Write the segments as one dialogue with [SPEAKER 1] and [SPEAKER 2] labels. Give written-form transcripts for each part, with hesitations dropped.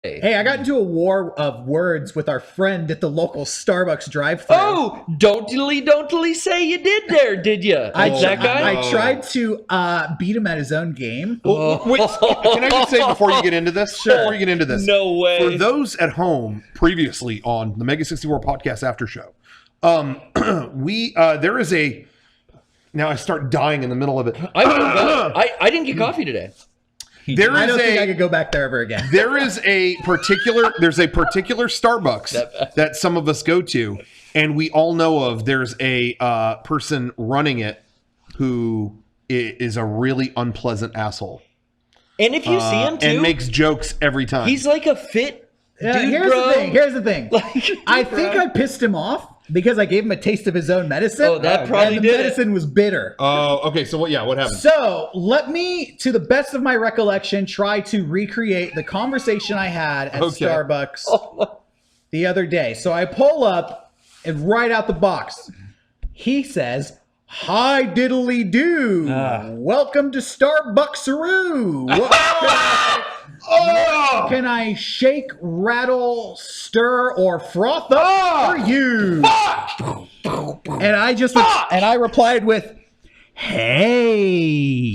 [SPEAKER 1] Hey, I got into a war of words with our friend at the local Starbucks drive-thru.
[SPEAKER 2] Oh, don't say you did there, did you? That guy?
[SPEAKER 1] I tried to beat him at his own game.
[SPEAKER 3] Well, wait, can I just say before you get into this?
[SPEAKER 1] Sure.
[SPEAKER 3] Before you get into this.
[SPEAKER 2] No way.
[SPEAKER 3] For those at home, previously on the Mega64 podcast after show, there is a. Now I start dying in the middle of it.
[SPEAKER 2] I didn't get coffee today.
[SPEAKER 1] I don't think I could go back there ever again.
[SPEAKER 3] There's a particular Starbucks that some of us go to, and we all know of. There's a person running it who is a really unpleasant asshole.
[SPEAKER 2] And if you see him too,
[SPEAKER 3] and makes jokes every time.
[SPEAKER 2] he's like a fit dude,
[SPEAKER 1] Here's the thing.
[SPEAKER 2] Like,
[SPEAKER 1] I think I pissed him off because I gave him a taste of his own medicine.
[SPEAKER 2] Oh, that probably
[SPEAKER 1] and the
[SPEAKER 2] did
[SPEAKER 1] medicine was bitter.
[SPEAKER 3] Oh, okay. So what happened?
[SPEAKER 1] So let me, to the best of my recollection, try to recreate the conversation I had at Starbucks the other day. So I pull up and right out the box, he says, "Hi diddly do. Welcome to Starbucks-aroo. Can I shake, rattle, stir, or froth up for you?" And I replied with, "Hey."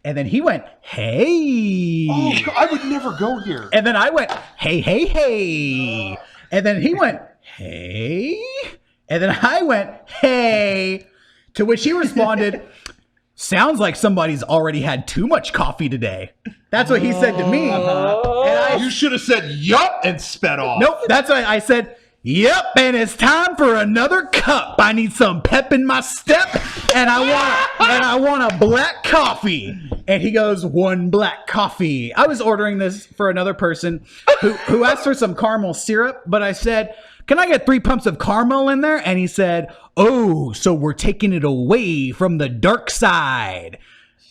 [SPEAKER 1] And then he went, "Hey."
[SPEAKER 3] Oh, God, I would never go here.
[SPEAKER 1] And then I went, "Hey, hey, hey." And then he went, "Hey." And then I went, "Hey." To which he responded, "Sounds like somebody's already had too much coffee today." That's what he said to me. And
[SPEAKER 3] You should have said yup and sped off.
[SPEAKER 1] nope, that's what I said. "Yep, and it's time for another cup. I need some pep in my step, and I want a black coffee." And he goes, "One black coffee." I was ordering this for another person who asked for some caramel syrup, but I said, "Can I get 3 pumps of caramel in there?" And he said, "Oh, so we're taking it away from the dark side."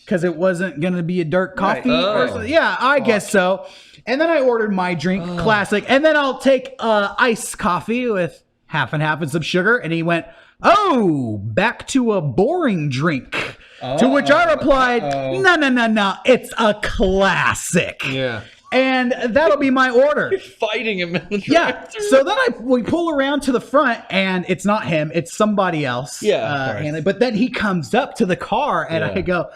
[SPEAKER 1] Because it wasn't going to be a dark coffee.
[SPEAKER 2] Right.
[SPEAKER 1] Yeah, I guess so. And then I ordered my drink, classic. And then I'll take iced coffee with half and half and some sugar. And he went, "Oh, back to a boring drink." To which I replied, No, it's a classic.
[SPEAKER 3] Yeah.
[SPEAKER 1] And that'll be my order.
[SPEAKER 2] Fighting him in the
[SPEAKER 1] Yeah.
[SPEAKER 2] drive-thru.
[SPEAKER 1] So then we pull around to the front, and it's not him; it's somebody else.
[SPEAKER 2] Yeah.
[SPEAKER 1] But then he comes up to the car, and I go,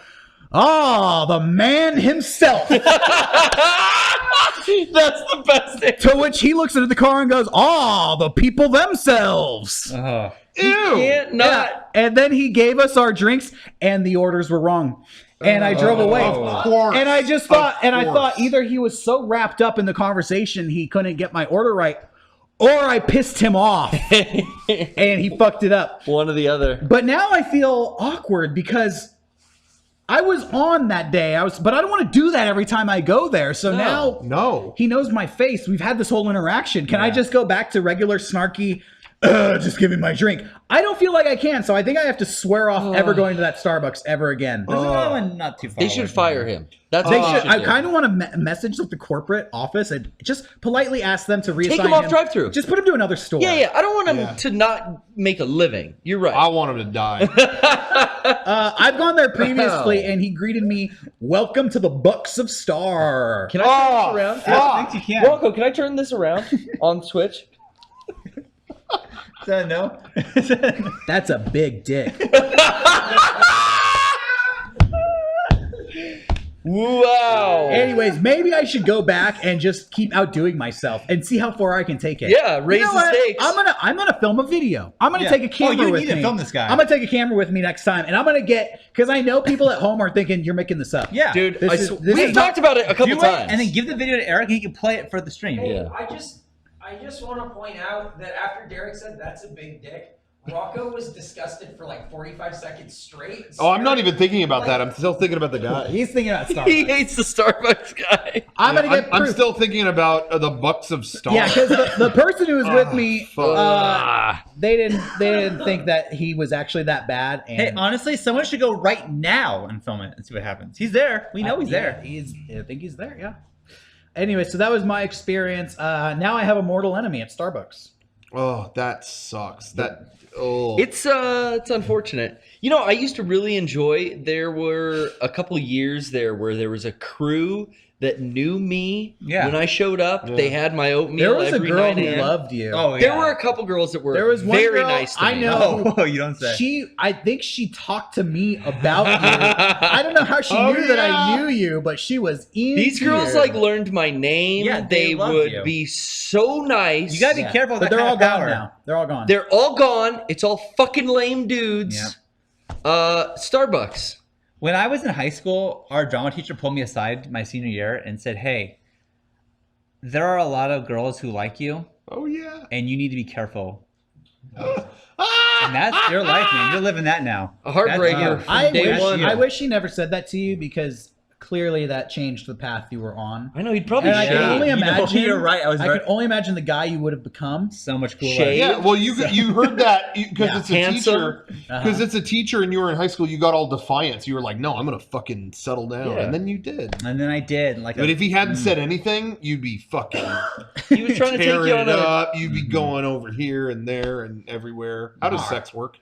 [SPEAKER 1] "Oh, the man himself."
[SPEAKER 2] That's the best thing.
[SPEAKER 1] To which he looks into the car and goes, "Oh, the people themselves."
[SPEAKER 3] Ew.
[SPEAKER 2] Can't not.
[SPEAKER 1] Yeah. And then he gave us our drinks, and the orders were wrong. And I drove away.
[SPEAKER 3] Of course.
[SPEAKER 1] And I just thought,
[SPEAKER 3] Of
[SPEAKER 1] I thought
[SPEAKER 3] course.
[SPEAKER 1] either he was so wrapped up in the conversation he couldn't get my order right, or I pissed him off and he fucked it up.
[SPEAKER 2] One or the other.
[SPEAKER 1] But now I feel awkward because I was on that day. But I don't want to do that every time I go there. So now
[SPEAKER 3] No.
[SPEAKER 1] he knows my face. We've had this whole interaction. Can I just go back to regular snarky, just give me my drink? I don't feel like I can. So I think I have to swear off ever going to that Starbucks ever again.
[SPEAKER 4] There's another one not too far.
[SPEAKER 2] They should fire him. That's
[SPEAKER 1] They
[SPEAKER 2] what
[SPEAKER 1] should.
[SPEAKER 2] should
[SPEAKER 1] I
[SPEAKER 2] do.
[SPEAKER 1] kind of want to message like the corporate office and just politely ask them to reassign
[SPEAKER 2] Take him off drive-thru.
[SPEAKER 1] Just put him to another store.
[SPEAKER 2] Yeah. I don't want him to not make a living. You're right.
[SPEAKER 3] I want him to die.
[SPEAKER 1] I've gone there previously, and he greeted me, "Welcome to the Bucks of Star."
[SPEAKER 2] Can I turn this around?
[SPEAKER 4] I think you can.
[SPEAKER 2] Rocco, can I turn this around on Twitch?
[SPEAKER 4] No.
[SPEAKER 1] That's a big dick.
[SPEAKER 2] Wow.
[SPEAKER 1] Anyways, maybe I should go back and just keep outdoing myself and see how far I can take it.
[SPEAKER 2] Yeah, raise
[SPEAKER 1] You know
[SPEAKER 2] the
[SPEAKER 1] what?
[SPEAKER 2] stakes.
[SPEAKER 1] I'm gonna film a video. I'm gonna
[SPEAKER 4] Yeah.
[SPEAKER 1] take a camera
[SPEAKER 4] you
[SPEAKER 1] with
[SPEAKER 4] need
[SPEAKER 1] me.
[SPEAKER 4] to film this guy.
[SPEAKER 1] I'm gonna take a camera with me next time, and I'm gonna because I know people at home are thinking you're making this up.
[SPEAKER 4] Yeah.
[SPEAKER 2] Dude,
[SPEAKER 1] This
[SPEAKER 2] we've
[SPEAKER 1] is
[SPEAKER 2] talked about it a couple
[SPEAKER 4] Do it,
[SPEAKER 2] times.
[SPEAKER 4] and then give the video to Eric, and he can play it for the stream.
[SPEAKER 2] Yeah.
[SPEAKER 5] I just want to point out that after Derrick said that's a big dick, Rocco was disgusted for like 45 seconds straight.
[SPEAKER 3] Oh, I'm not even thinking about that. I'm still thinking about the guy.
[SPEAKER 1] He's thinking about
[SPEAKER 2] He
[SPEAKER 1] Starbucks.
[SPEAKER 2] hates the Starbucks guy.
[SPEAKER 1] I'm gonna get
[SPEAKER 3] I'm
[SPEAKER 1] proof.
[SPEAKER 3] still thinking about the Bucks of Star.
[SPEAKER 1] Yeah, because the person who was with me,
[SPEAKER 3] fuck.
[SPEAKER 1] they didn't think that he was actually that bad. And
[SPEAKER 4] Hey, honestly, someone should go right now and film it and see what happens. He's there. We know he's there.
[SPEAKER 1] I think he's there. Yeah. Anyway, so that was my experience. Now I have a mortal enemy at Starbucks.
[SPEAKER 3] Oh, that sucks. Oh.
[SPEAKER 2] It's unfortunate. You know, I used to really enjoy. There were a couple years there where there was a crew that knew me
[SPEAKER 4] Yeah.
[SPEAKER 2] when I showed up.
[SPEAKER 3] Yeah.
[SPEAKER 2] They had my
[SPEAKER 1] There
[SPEAKER 2] oatmeal
[SPEAKER 1] was a
[SPEAKER 2] every
[SPEAKER 1] girl
[SPEAKER 2] night.
[SPEAKER 1] who loved you.
[SPEAKER 4] Oh, yeah.
[SPEAKER 2] There were a couple girls that were
[SPEAKER 1] There was one
[SPEAKER 2] very
[SPEAKER 1] girl
[SPEAKER 2] nice to
[SPEAKER 1] I
[SPEAKER 2] me.
[SPEAKER 1] know.
[SPEAKER 4] Oh, you don't say.
[SPEAKER 1] I think she talked to me about you. I don't know how she
[SPEAKER 3] Oh,
[SPEAKER 1] knew that I
[SPEAKER 3] yeah.
[SPEAKER 1] knew you, but she was in.
[SPEAKER 2] These girls like learned my name.
[SPEAKER 4] Yeah, they loved
[SPEAKER 2] would
[SPEAKER 4] you.
[SPEAKER 2] be so nice.
[SPEAKER 4] You gotta be careful.
[SPEAKER 1] But
[SPEAKER 4] With
[SPEAKER 1] they're
[SPEAKER 4] that
[SPEAKER 1] all
[SPEAKER 4] kind of
[SPEAKER 1] gone
[SPEAKER 4] power.
[SPEAKER 1] now. They're all gone.
[SPEAKER 2] They're all gone. It's all fucking lame dudes.
[SPEAKER 4] Yep.
[SPEAKER 2] Starbucks.
[SPEAKER 4] When I was in high school, our drama teacher pulled me aside my senior year and said, "Hey, there are a lot of girls who like you,
[SPEAKER 3] Oh yeah.
[SPEAKER 4] and you need to be careful." And that's your life, man. You're living that now.
[SPEAKER 2] A heartbreaker.
[SPEAKER 4] That's
[SPEAKER 1] I
[SPEAKER 2] Day
[SPEAKER 1] wish,
[SPEAKER 2] one.
[SPEAKER 1] I wish she never said that to you because clearly that changed the path you were on.
[SPEAKER 2] I know he'd probably
[SPEAKER 1] And I can
[SPEAKER 2] shade.
[SPEAKER 1] only
[SPEAKER 4] You know,
[SPEAKER 1] imagine.
[SPEAKER 4] you're right. I
[SPEAKER 1] can only imagine the guy you would have become.
[SPEAKER 4] so much cooler.
[SPEAKER 2] Shade.
[SPEAKER 3] Yeah, well, you heard that because
[SPEAKER 1] Yeah.
[SPEAKER 3] it's a
[SPEAKER 2] Handsome.
[SPEAKER 3] teacher. Because it's a teacher, and you were in high school. You got all defiance. You were like, "No, I'm gonna fucking settle down,"
[SPEAKER 2] Yeah.
[SPEAKER 3] and then you did.
[SPEAKER 4] And then I did. Like,
[SPEAKER 3] But if he hadn't said anything, you'd be fucking
[SPEAKER 2] He was trying to take
[SPEAKER 3] tearing
[SPEAKER 2] you on
[SPEAKER 3] it
[SPEAKER 2] a.
[SPEAKER 3] up. You'd be going over here and there and everywhere. How does sex work?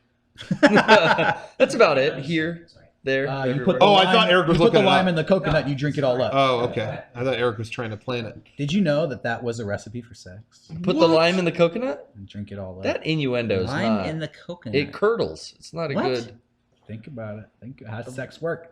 [SPEAKER 2] That's about it. Here, there.
[SPEAKER 1] You
[SPEAKER 2] everywhere.
[SPEAKER 1] put the
[SPEAKER 3] Oh, I
[SPEAKER 1] lime-
[SPEAKER 3] thought Eric was
[SPEAKER 1] you put
[SPEAKER 3] looking
[SPEAKER 1] the
[SPEAKER 3] it
[SPEAKER 1] lime
[SPEAKER 3] up.
[SPEAKER 1] in the coconut. You drink it all up.
[SPEAKER 3] Oh, okay. I thought Eric was trying to plan it.
[SPEAKER 1] Did you know that was a recipe for sex?
[SPEAKER 2] Put the lime in the coconut.
[SPEAKER 1] And drink it all up.
[SPEAKER 2] That innuendo is
[SPEAKER 4] lime
[SPEAKER 2] not.
[SPEAKER 4] in the coconut.
[SPEAKER 2] It curdles. It's not a
[SPEAKER 4] What?
[SPEAKER 2] good.
[SPEAKER 1] Think about it. Think how does sex work?